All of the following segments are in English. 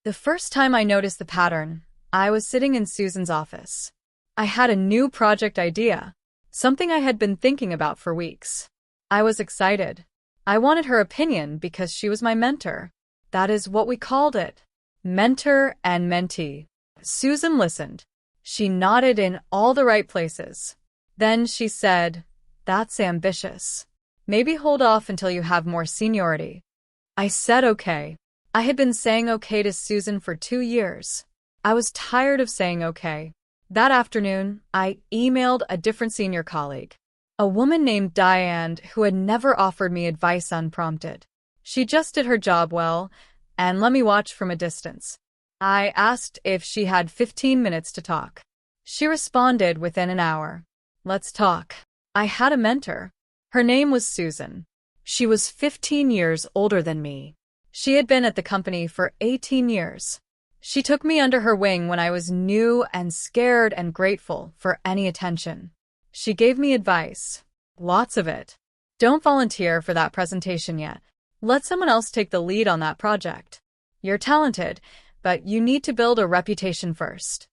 The first time I noticed the pattern, I was sitting in Susan's office. I had a new project idea, something I had been thinking about for weeks. I was excited. I wanted her opinion because she was my mentor. That is what we called it. Mentor and mentee. Susan listened. She nodded in all the right places. Then she said, "That's ambitious. Maybe hold off until you have more seniority." I said okay. I had been saying okay to Susan for 2 years. I was tired of saying okay. That afternoon, I emailed a different senior colleague, a woman named Diane who had never offered me advice unprompted. She just did her job well and let me watch from a distance. I asked if she had 15 minutes to talk. She responded within an hour. "Let's talk." I had a mentor. Her name was Susan. She was 15 years older than me. She had been at the company for 18 years. She took me under her wing when I was new and scared and grateful for any attention. She gave me advice. Lots of it. "Don't volunteer for that presentation yet. Let someone else take the lead on that project. You're talented, but you need to build a reputation first."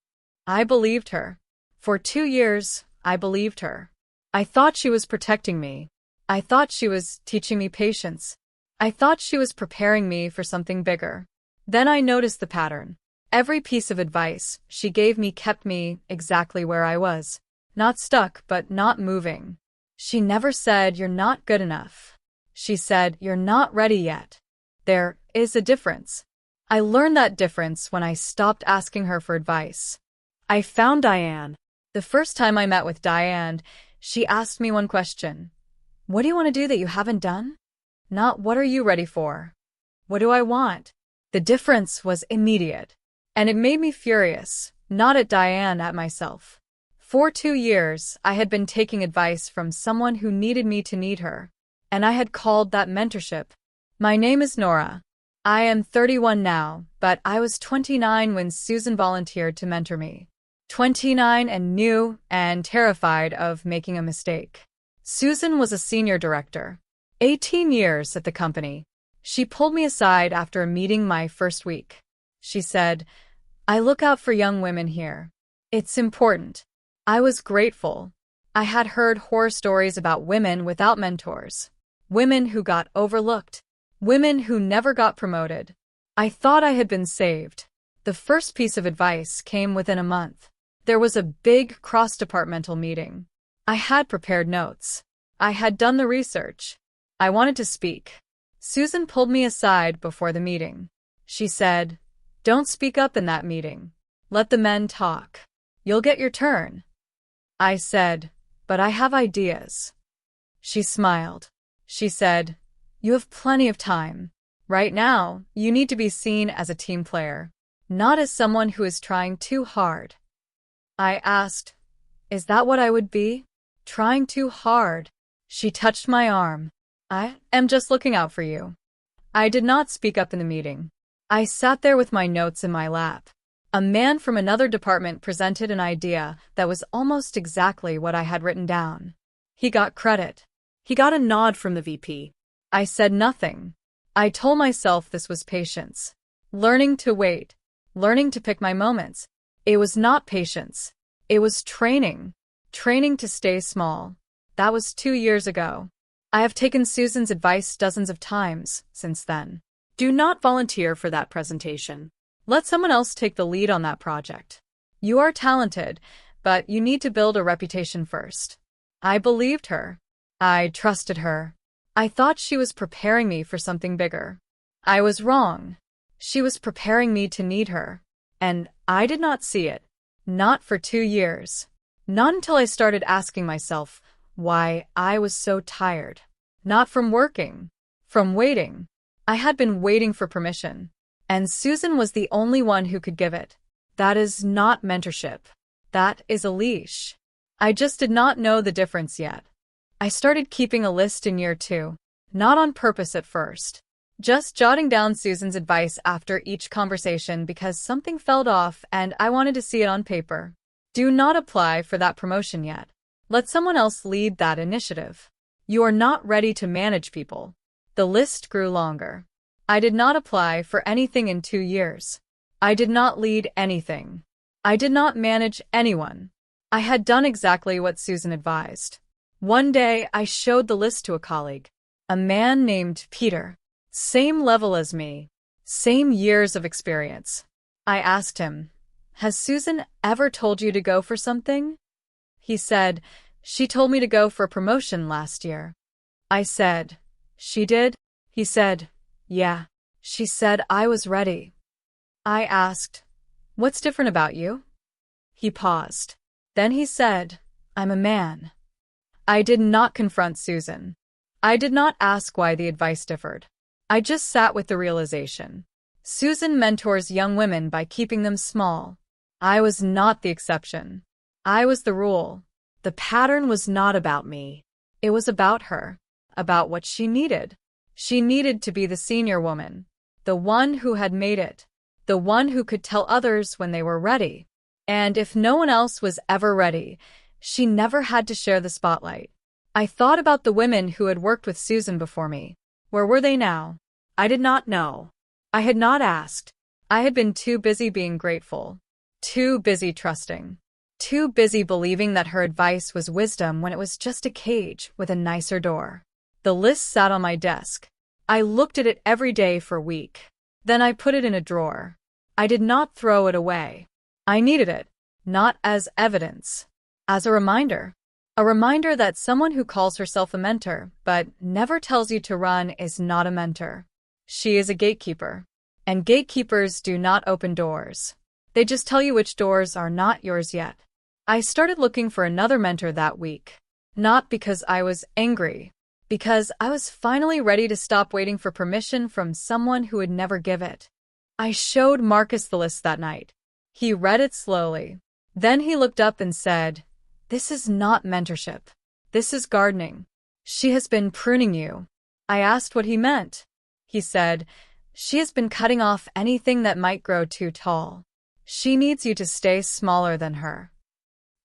I believed her. For 2 years, I believed her. I thought she was protecting me. I thought she was teaching me patience. I thought she was preparing me for something bigger. Then I noticed the pattern. Every piece of advice she gave me kept me exactly where I was. Not stuck, but not moving. She never said, "You're not good enough." She said, "You're not ready yet." There is a difference. I learned that difference when I stopped asking her for advice. I found Diane. The first time I met with Diane, she asked me one question. "What do you want to do that you haven't done?" Not "what are you ready for?" "What do I want?" The difference was immediate. And it made me furious, not at Diane, at myself. For 2 years, I had been taking advice from someone who needed me to need her. And I had called that mentorship. My name is Nora. I am 31 now, but I was 29 when Susan volunteered to mentor me. 29 and new and terrified of making a mistake. Susan was a senior director. 18 years at the company. She pulled me aside after a meeting my first week. She said, "I look out for young women here. It's important." I was grateful. I had heard horror stories about women without mentors. Women who got overlooked. Women who never got promoted. I thought I had been saved. The first piece of advice came within a month. There was a big cross-departmental meeting. I had prepared notes. I had done the research. I wanted to speak. Susan pulled me aside before the meeting. She said, "Don't speak up in that meeting. Let the men talk. You'll get your turn." I said, "But I have ideas." She smiled. She said, "You have plenty of time. Right now, you need to be seen as a team player, not as someone who is trying too hard." I asked, "Is that what I would be? Trying too hard?" She touched my arm. "I am just looking out for you." I did not speak up in the meeting. I sat there with my notes in my lap. A man from another department presented an idea that was almost exactly what I had written down. He got credit. He got a nod from the VP. I said nothing. I told myself this was patience. Learning to wait. Learning to pick my moments. It was not patience. It was training. Training to stay small. That was 2 years ago. I have taken Susan's advice dozens of times since then. Do not volunteer for that presentation. Let someone else take the lead on that project. You are talented, but you need to build a reputation first. I believed her. I trusted her. I thought she was preparing me for something bigger. I was wrong. She was preparing me to need her. And I did not see it. Not for 2 years. Not until I started asking myself why I was so tired. Not from working. From waiting. I had been waiting for permission. And Susan was the only one who could give it. That is not mentorship. That is a leash. I just did not know the difference yet. I started keeping a list in year 2. Not on purpose at first. Just jotting down Susan's advice after each conversation because something felt off and I wanted to see it on paper. Do not apply for that promotion yet. Let someone else lead that initiative. You are not ready to manage people. The list grew longer. I did not apply for anything in 2 years. I did not lead anything. I did not manage anyone. I had done exactly what Susan advised. One day, I showed the list to a colleague, a man named Peter, same level as me, same years of experience. I asked him, "Has Susan ever told you to go for something?" He said, "She told me to go for a promotion last year." I said, "She did?" He said, "Yeah. She said I was ready." I asked, "What's different about you?" He paused. Then he said, "I'm a man." I did not confront Susan. I did not ask why the advice differed. I just sat with the realization. Susan mentors young women by keeping them small. I was not the exception. I was the rule. The pattern was not about me. It was about her, about what she needed. She needed to be the senior woman, the one who had made it, the one who could tell others when they were ready. And if no one else was ever ready, she never had to share the spotlight. I thought about the women who had worked with Susan before me. Where were they now? I did not know. I had not asked. I had been too busy being grateful, too busy trusting, too busy believing that her advice was wisdom when it was just a cage with a nicer door. The list sat on my desk. I looked at it every day for a week. Then I put it in a drawer. I did not throw it away. I needed it, not as evidence, as a reminder. A reminder that someone who calls herself a mentor but never tells you to run is not a mentor. She is a gatekeeper. And gatekeepers do not open doors. They just tell you which doors are not yours yet. I started looking for another mentor that week. Not because I was angry, because I was finally ready to stop waiting for permission from someone who would never give it. I showed Marcus the list that night. He read it slowly. Then he looked up and said, "This is not mentorship. This is gardening. She has been pruning you." I asked what he meant. He said, "She has been cutting off anything that might grow too tall. She needs you to stay smaller than her."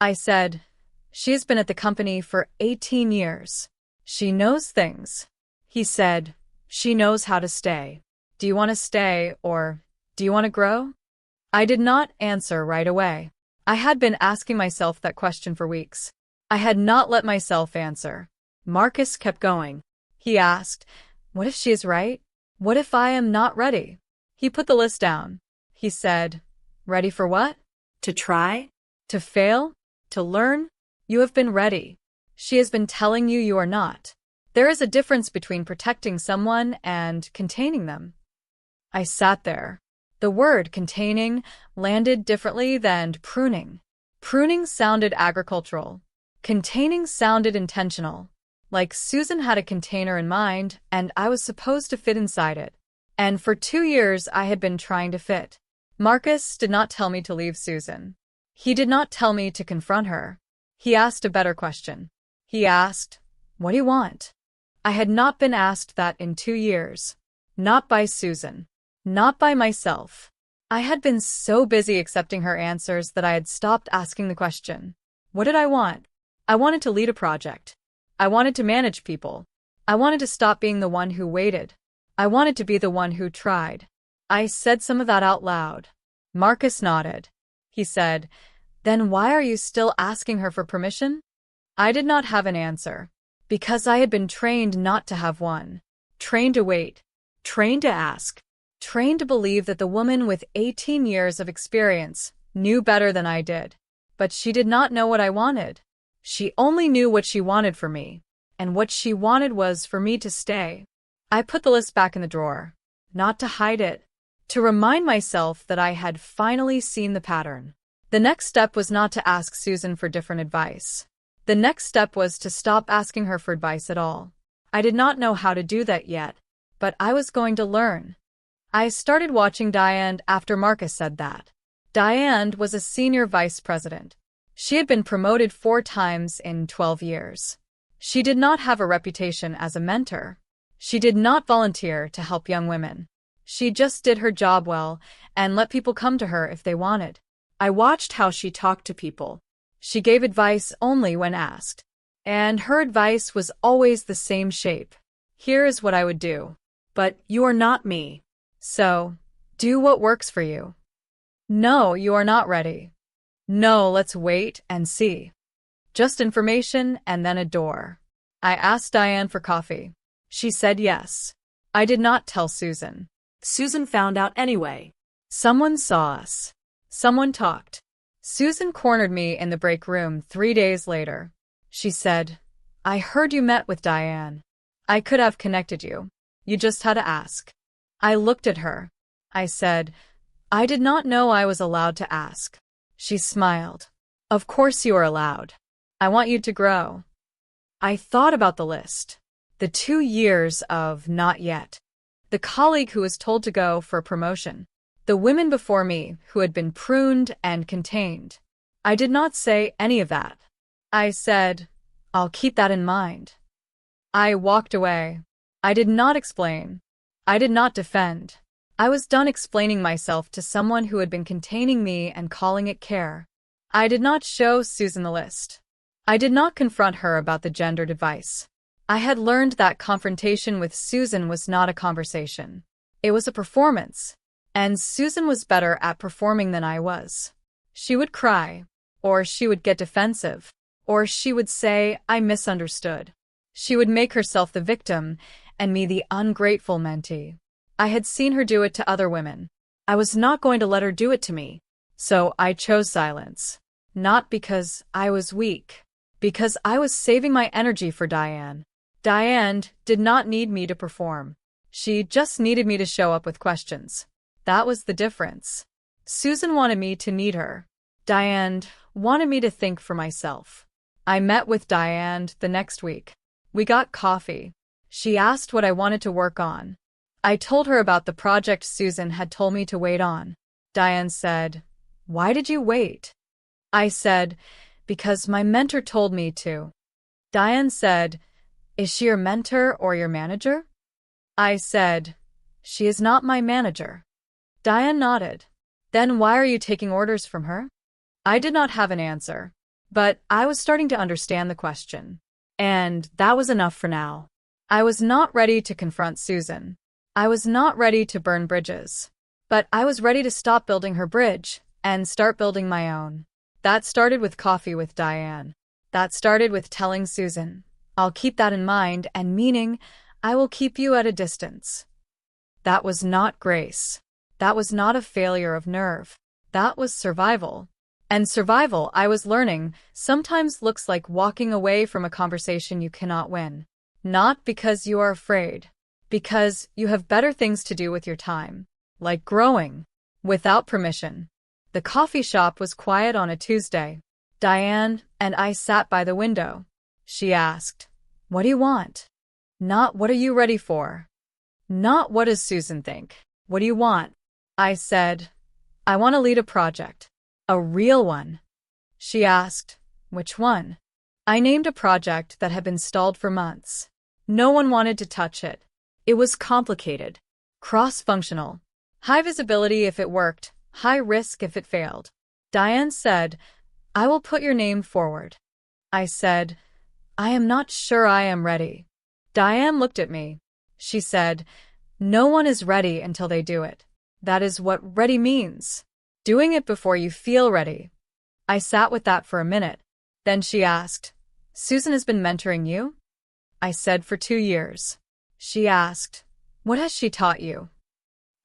I said, "She has been at the company for 18 years. She knows things." He said, "She knows how to stay. Do you want to stay or do you want to grow?" I did not answer right away. I had been asking myself that question for weeks. I had not let myself answer. Marcus kept going. He asked, "What if she is right? What if I am not ready?" He put the list down. He said, "Ready for what? To try? To fail? To learn? You have been ready. She has been telling you you are not. There is a difference between protecting someone and containing them." I sat there. The word containing landed differently than pruning. Pruning sounded agricultural. Containing sounded intentional. Like Susan had a container in mind, and I was supposed to fit inside it. And for 2 years I had been trying to fit. Marcus did not tell me to leave Susan. He did not tell me to confront her. He asked a better question. He asked, "What do you want?" I had not been asked that in 2 years. Not by Susan. Not by myself. I had been so busy accepting her answers that I had stopped asking the question. What did I want? I wanted to lead a project. I wanted to manage people. I wanted to stop being the one who waited. I wanted to be the one who tried. I said some of that out loud. Marcus nodded. He said, "Then why are you still asking her for permission?" I did not have an answer. Because I had been trained not to have one. Trained to wait. Trained to ask. Trained to believe that the woman with 18 years of experience knew better than I did. But she did not know what I wanted. She only knew what she wanted for me. And what she wanted was for me to stay. I put the list back in the drawer. Not to hide it. To remind myself that I had finally seen the pattern. The next step was not to ask Susan for different advice. The next step was to stop asking her for advice at all. I did not know how to do that yet, but I was going to learn. I started watching Diane after Marcus said that. Diane was a senior vice president. She had been promoted 4 times in 12 years. She did not have a reputation as a mentor. She did not volunteer to help young women. She just did her job well and let people come to her if they wanted. I watched how she talked to people. She gave advice only when asked. And her advice was always the same shape. Here is what I would do. But you are not me. So, do what works for you. No, you are not ready. No, let's wait and see. Just information and then a door. I asked Diane for coffee. She said yes. I did not tell Susan. Susan found out anyway. Someone saw us. Someone talked. Susan cornered me in the break room 3 days later. She said, I heard you met with Diane. I could have connected you. You just had to ask. I looked at her. I said, I did not know I was allowed to ask. She smiled. Of course you are allowed. I want you to grow. I thought about the list. The 2 years of not yet. The colleague who was told to go for a promotion. The women before me who had been pruned and contained. I did not say any of that. I said, I'll keep that in mind. I walked away. I did not explain. I did not defend. I was done explaining myself to someone who had been containing me and calling it care. I did not show Susan the list. I did not confront her about the gender device. I had learned that confrontation with Susan was not a conversation. It was a performance. And Susan was better at performing than I was. She would cry, or she would get defensive, or she would say, I misunderstood. She would make herself the victim, and me the ungrateful mentee. I had seen her do it to other women. I was not going to let her do it to me. So I chose silence. Not because I was weak. Because I was saving my energy for Diane. Diane did not need me to perform. She just needed me to show up with questions. That was the difference. Susan wanted me to need her. Diane wanted me to think for myself. I met with Diane the next week. We got coffee. She asked what I wanted to work on. I told her about the project Susan had told me to wait on. Diane said, Why did you wait? I said, Because my mentor told me to. Diane said, Is she your mentor or your manager? I said, She is not my manager. Diane nodded. Then why are you taking orders from her? I did not have an answer, but I was starting to understand the question. And that was enough for now. I was not ready to confront Susan. I was not ready to burn bridges. But I was ready to stop building her bridge and start building my own. That started with coffee with Diane. That started with telling Susan, I'll keep that in mind, and meaning, I will keep you at a distance. That was not grace. That was not a failure of nerve. That was survival. And survival, I was learning, sometimes looks like walking away from a conversation you cannot win. Not because you are afraid. Because you have better things to do with your time. Like growing. Without permission. The coffee shop was quiet on a Tuesday. Diane and I sat by the window. She asked, What do you want? Not what are you ready for? Not what does Susan think? What do you want? I said, I want to lead a project. A real one. She asked, Which one? I named a project that had been stalled for months. No one wanted to touch it. It was complicated. Cross-functional. High visibility if it worked, high risk if it failed. Diane said, I will put your name forward. I said, I am not sure I am ready. Diane looked at me. She said, No one is ready until they do it. That is what ready means. Doing it before you feel ready. I sat with that for a minute. Then she asked, Susan has been mentoring you? I said for 2 years. She asked, What has she taught you?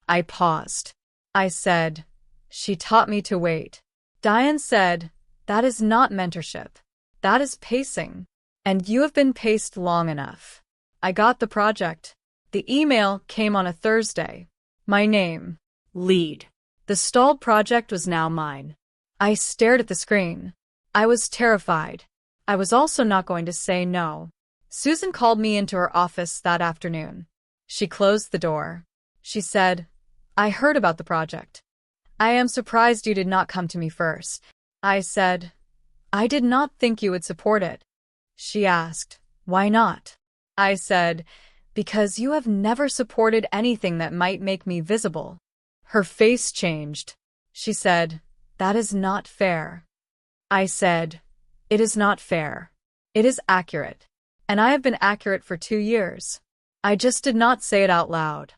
I paused. I said, She taught me to wait. Diane said, That is not mentorship. That is pacing. And you have been paced long enough. I got the project. The email came on a Thursday. My name. Lead. The stalled project was now mine. I stared at the screen. I was terrified. I was also not going to say no. Susan called me into her office that afternoon. She closed the door. She said, I heard about the project. I am surprised you did not come to me first. I said, I did not think you would support it. She asked, Why not? I said, Because you have never supported anything that might make me visible. Her face changed. She said, That is not fair. I said, It is not fair. It is accurate. And I have been accurate for 2 years. I just did not say it out loud.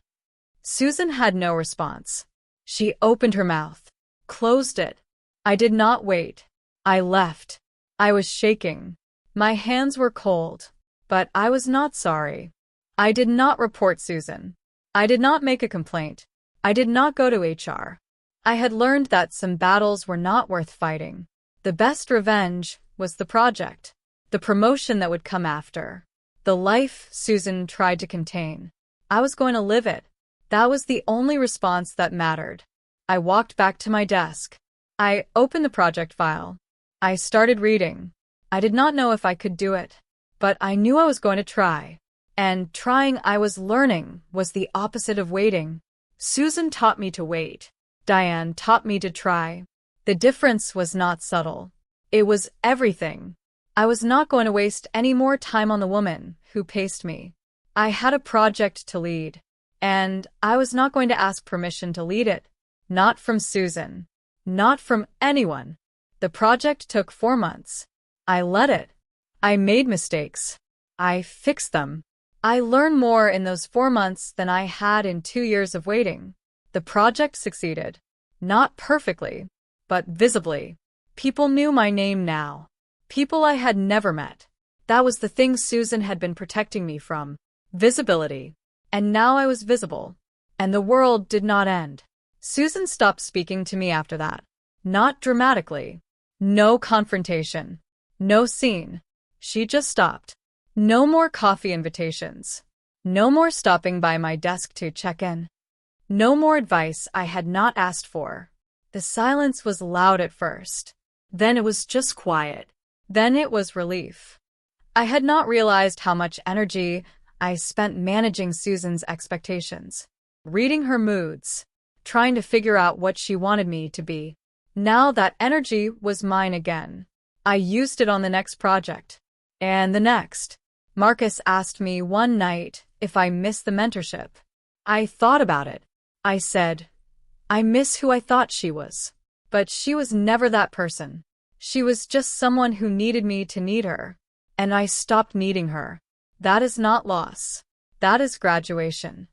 Susan had no response. She opened her mouth. closed it. I did not wait. I left. I was shaking. My hands were cold. But I was not sorry. I did not report Susan. I did not make a complaint. I did not go to HR. I had learned that some battles were not worth fighting. The best revenge was the project, the promotion that would come after, the life Susan tried to contain. I was going to live it. That was the only response that mattered. I walked back to my desk. I opened the project file. I started reading. I did not know if I could do it, but I knew I was going to try. And trying, I was learning, was the opposite of waiting. Susan taught me to wait. Diane taught me to try. The difference was not subtle. It was everything. I was not going to waste any more time on the woman who paced me. I had a project to lead, and I was not going to ask permission to lead it. Not from Susan. Not from anyone. The project took 4 months. I led it. I made mistakes. I fixed them. I learned more in those 4 months than I had in 2 years of waiting. The project succeeded. Not perfectly, but visibly. People knew my name now. People I had never met. That was the thing Susan had been protecting me from. Visibility. And now I was visible. And the world did not end. Susan stopped speaking to me after that. Not dramatically. No confrontation. No scene. She just stopped. No more coffee invitations. No more stopping by my desk to check in. No more advice I had not asked for. The silence was loud at first. Then it was just quiet. Then it was relief. I had not realized how much energy I spent managing Susan's expectations, reading her moods, trying to figure out what she wanted me to be. Now that energy was mine again. I used it on the next project. And the next. Marcus asked me one night if I missed the mentorship. I thought about it. I said, I miss who I thought she was. But she was never that person. She was just someone who needed me to need her. And I stopped needing her. That is not loss. That is graduation.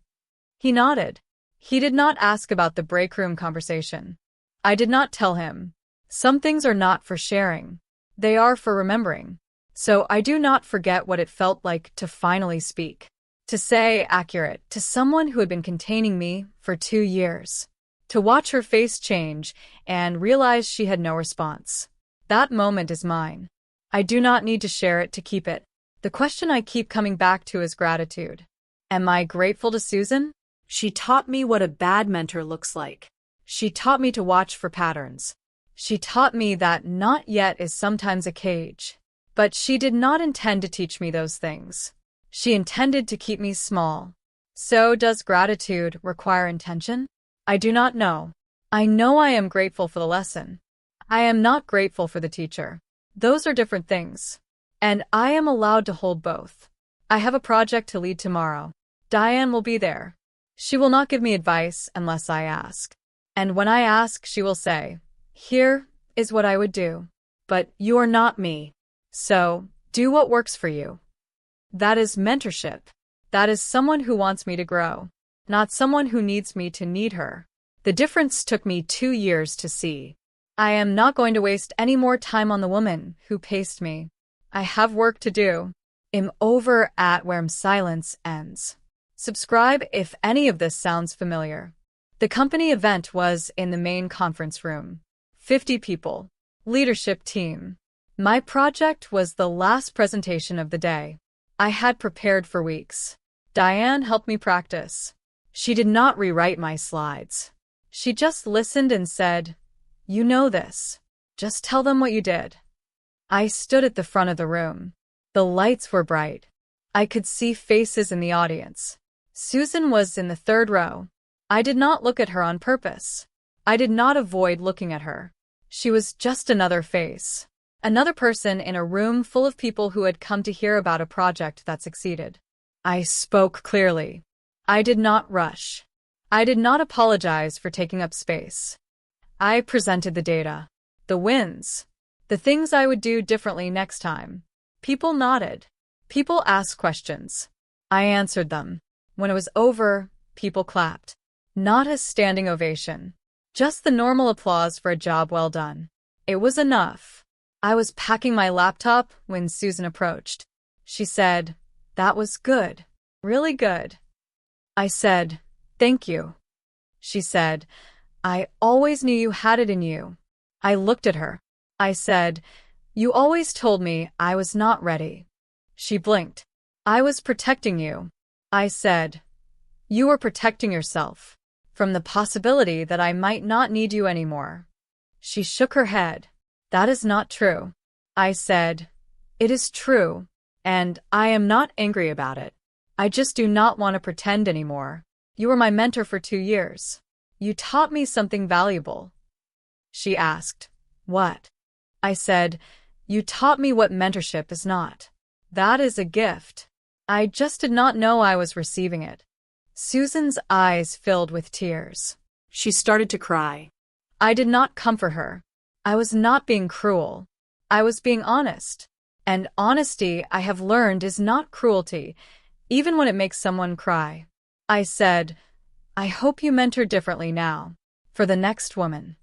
He nodded. He did not ask about the break room conversation. I did not tell him. Some things are not for sharing. They are for remembering. So I do not forget what it felt like to finally speak. To say accurate to someone who had been containing me for 2 years. To watch her face change and realize she had no response. That moment is mine. I do not need to share it to keep it. The question I keep coming back to is gratitude. Am I grateful to Susan? She taught me what a bad mentor looks like. She taught me to watch for patterns. She taught me that not yet is sometimes a cage. But she did not intend to teach me those things. She intended to keep me small. So does gratitude require intention? I do not know. I know I am grateful for the lesson. I am not grateful for the teacher. Those are different things. And I am allowed to hold both. I have a project to lead tomorrow. Diane will be there. She will not give me advice unless I ask. And when I ask, she will say, here is what I would do. But you are not me. So, do what works for you. That is mentorship. That is someone who wants me to grow, not someone who needs me to need her. The difference took me 2 years to see. I am not going to waste any more time on the woman who paced me. I have work to do. I'm over at where silence ends. Subscribe if any of this sounds familiar. The company event was in the main conference room. 50 people. Leadership team. My project was the last presentation of the day. I had prepared for weeks. Diane helped me practice. She did not rewrite my slides. She just listened and said, you know this. Just tell them what you did. I stood at the front of the room. The lights were bright. I could see faces in the audience. Susan was in the 3rd row. I did not look at her on purpose. I did not avoid looking at her. She was just another face. Another person in a room full of people who had come to hear about a project that succeeded. I spoke clearly. I did not rush. I did not apologize for taking up space. I presented the data, the wins, the things I would do differently next time. People nodded. People asked questions. I answered them. When it was over, people clapped. Not a standing ovation. Just the normal applause for a job well done. It was enough. I was packing my laptop when Susan approached. She said, "That was good. Really good." I said, "Thank you." She said, "I always knew you had it in you." I looked at her. I said, "You always told me I was not ready." She blinked. "I was protecting you." I said, "You were protecting yourself from the possibility that I might not need you anymore." She shook her head. "That is not true." I said, "It is true, and I am not angry about it. I just do not want to pretend anymore. You were my mentor for 2 years. You taught me something valuable." She asked, "What?" I said, "You taught me what mentorship is not. That is a gift." I just did not know I was receiving it. Susan's eyes filled with tears. She started to cry. I did not comfort her. I was not being cruel. I was being honest. And honesty, I have learned, is not cruelty, even when it makes someone cry. I said, "I hope you mentor differently now, for the next woman."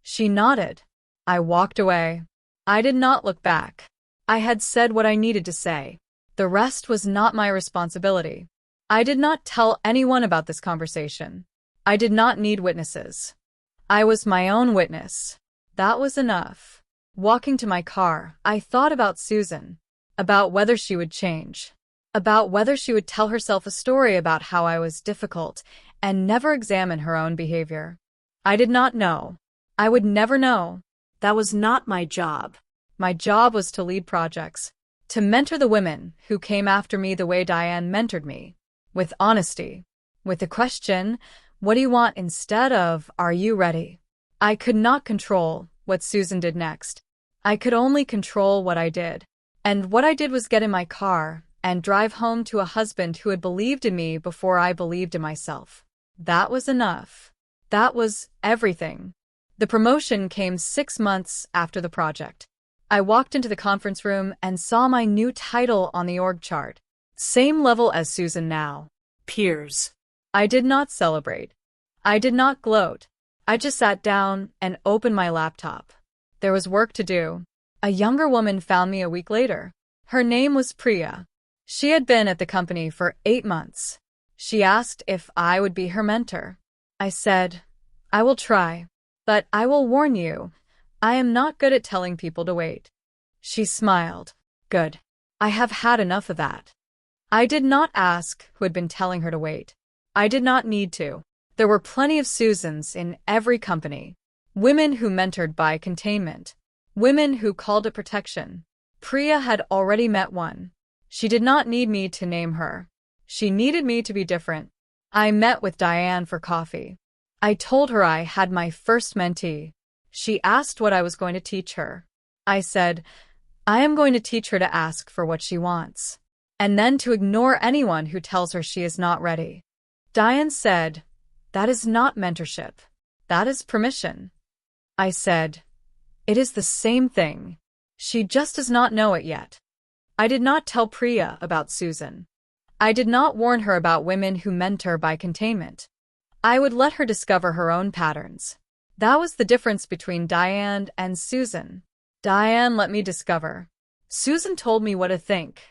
She nodded. I walked away. I did not look back. I had said what I needed to say. The rest was not my responsibility. I did not tell anyone about this conversation. I did not need witnesses. I was my own witness. That was enough. Walking to my car, I thought about Susan, about whether she would change, about whether she would tell herself a story about how I was difficult and never examine her own behavior. I did not know. I would never know. That was not my job. My job was to lead projects, to mentor the women who came after me the way Diane mentored me, with honesty, with the question, "What do you want?" instead of, "Are you ready?" I could not control what Susan did next. I could only control what I did. And what I did was get in my car and drive home to a husband who had believed in me before I believed in myself. That was enough. That was everything. The promotion came 6 months after the project. I walked into the conference room and saw my new title on the org chart. Same level as Susan now. Peers. I did not celebrate. I did not gloat. I just sat down and opened my laptop. There was work to do. A younger woman found me a week later. Her name was Priya. She had been at the company for 8 months. She asked if I would be her mentor. I said, "I will try, but I will warn you, I am not good at telling people to wait." She smiled. "Good. I have had enough of that." I did not ask who had been telling her to wait. I did not need to. There were plenty of Susans in every company. Women who mentored by containment. Women who called it protection. Priya had already met one. She did not need me to name her. She needed me to be different. I met with Diane for coffee. I told her I had my first mentee. She asked what I was going to teach her. I said, "I am going to teach her to ask for what she wants, and then to ignore anyone who tells her she is not ready." Diane said, "That is not mentorship. That is permission." I said, "It is the same thing. She just does not know it yet." I did not tell Priya about Susan. I did not warn her about women who mentor by containment. I would let her discover her own patterns. That was the difference between Diane and Susan. Diane let me discover. Susan told me what to think.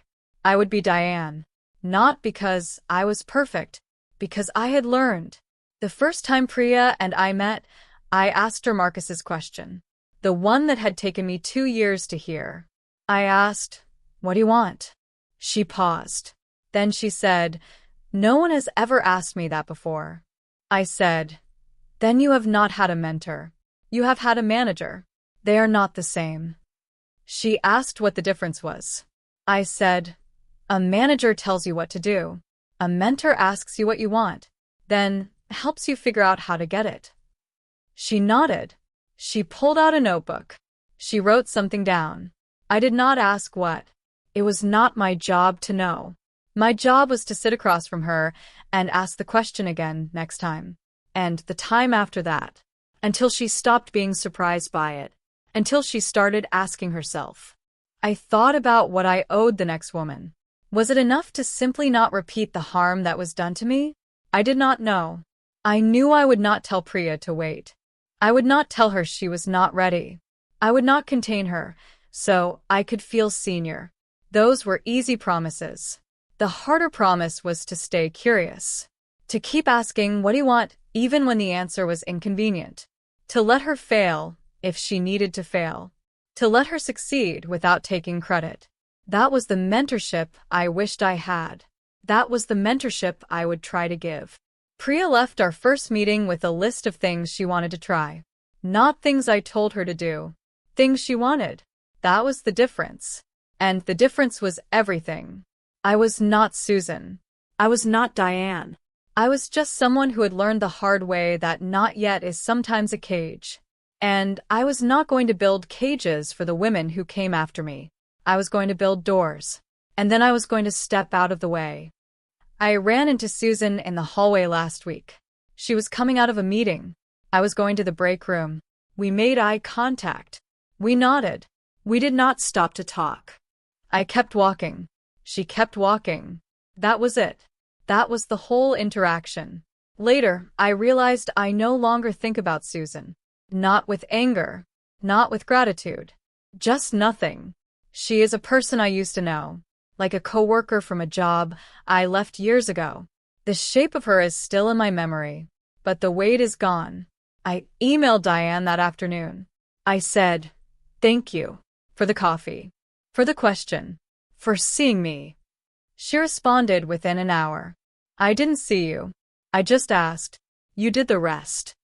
I would be Diane, not because I was perfect, because I had learned. The first time Priya and I met, I asked her Marcus's question, the one that had taken me 2 years to hear. I asked, "What do you want?" She paused. Then she said, "No one has ever asked me that before." I said, "Then you have not had a mentor. You have had a manager. They are not the same." She asked what the difference was. I said, "A manager tells you what to do. A mentor asks you what you want, then helps you figure out how to get it." She nodded. She pulled out a notebook. She wrote something down. I did not ask what. It was not my job to know. My job was to sit across from her and ask the question again next time, and the time after that, until she stopped being surprised by it, until she started asking herself. I thought about what I owed the next woman. Was it enough to simply not repeat the harm that was done to me? I did not know. I knew I would not tell Priya to wait. I would not tell her she was not ready. I would not contain her, so I could feel senior. Those were easy promises. The harder promise was to stay curious. To keep asking, what do you want, even when the answer was inconvenient. To let her fail, if she needed to fail. To let her succeed without taking credit. That was the mentorship I wished I had. That was the mentorship I would try to give. Priya left our first meeting with a list of things she wanted to try. Not things I told her to do. Things she wanted. That was the difference. And the difference was everything. I was not Susan. I was not Diane. I was just someone who had learned the hard way that not yet is sometimes a cage. And I was not going to build cages for the women who came after me. I was going to build doors. And then I was going to step out of the way. I ran into Susan in the hallway last week. She was coming out of a meeting. I was going to the break room. We made eye contact. We nodded. We did not stop to talk. I kept walking. She kept walking. That was it. That was the whole interaction. Later, I realized I no longer think about Susan. Not with anger. Not with gratitude. Just nothing. She is a person I used to know. Like a coworker from a job I left years ago. The shape of her is still in my memory. But the weight is gone. I emailed Diane that afternoon. I said, "Thank you. For the coffee. For the question. For seeing me." She responded within an hour. "I didn't see you. I just asked. You did the rest."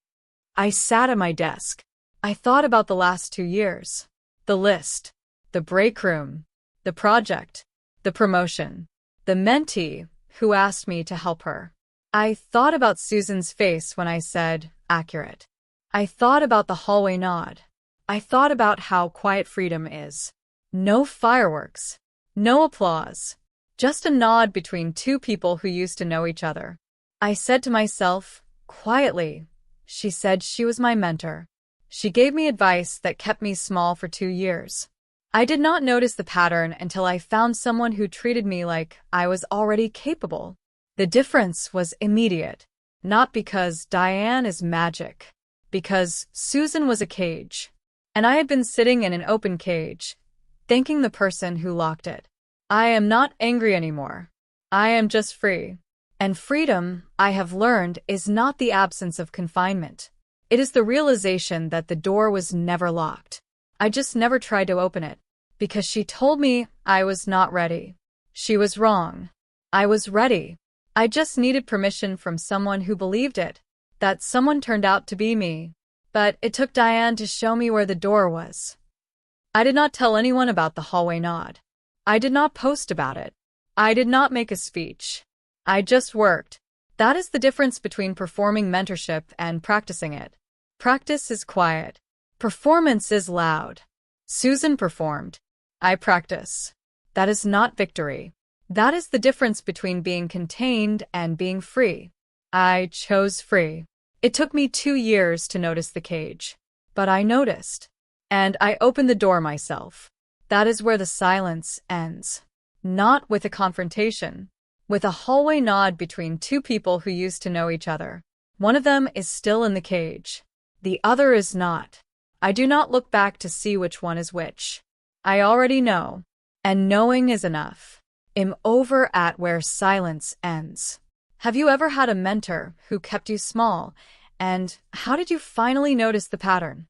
I sat at my desk. I thought about the last 2 years. The list. The break room. The project. The promotion. The mentee who asked me to help her. I thought about Susan's face when I said, accurate. I thought about the hallway nod. I thought about how quiet freedom is. No fireworks. No applause. Just a nod between two people who used to know each other. I said to myself, quietly, she said she was my mentor. She gave me advice that kept me small for 2 years. I did not notice the pattern until I found someone who treated me like I was already capable. The difference was immediate. Not because Diane is magic. Because Susan was a cage. And I had been sitting in an open cage, thanking the person who locked it. I am not angry anymore. I am just free. And freedom, I have learned, is not the absence of confinement. It is the realization that the door was never locked. I just never tried to open it. Because she told me I was not ready. She was wrong. I was ready. I just needed permission from someone who believed it. That someone turned out to be me. But it took Diane to show me where the door was. I did not tell anyone about the hallway nod. I did not post about it. I did not make a speech. I just worked. That is the difference between performing mentorship and practicing it. Practice is quiet. Performance is loud. Susan performed. I practice. That is not victory. That is the difference between being contained and being free. I chose free. It took me 2 years to notice the cage. But I noticed. And I opened the door myself. That is where the silence ends. Not with a confrontation. With a hallway nod between two people who used to know each other. One of them is still in the cage. The other is not. I do not look back to see which one is which. I already know. And knowing is enough. I'm over at where silence ends. Have you ever had a mentor who kept you small? And how did you finally notice the pattern?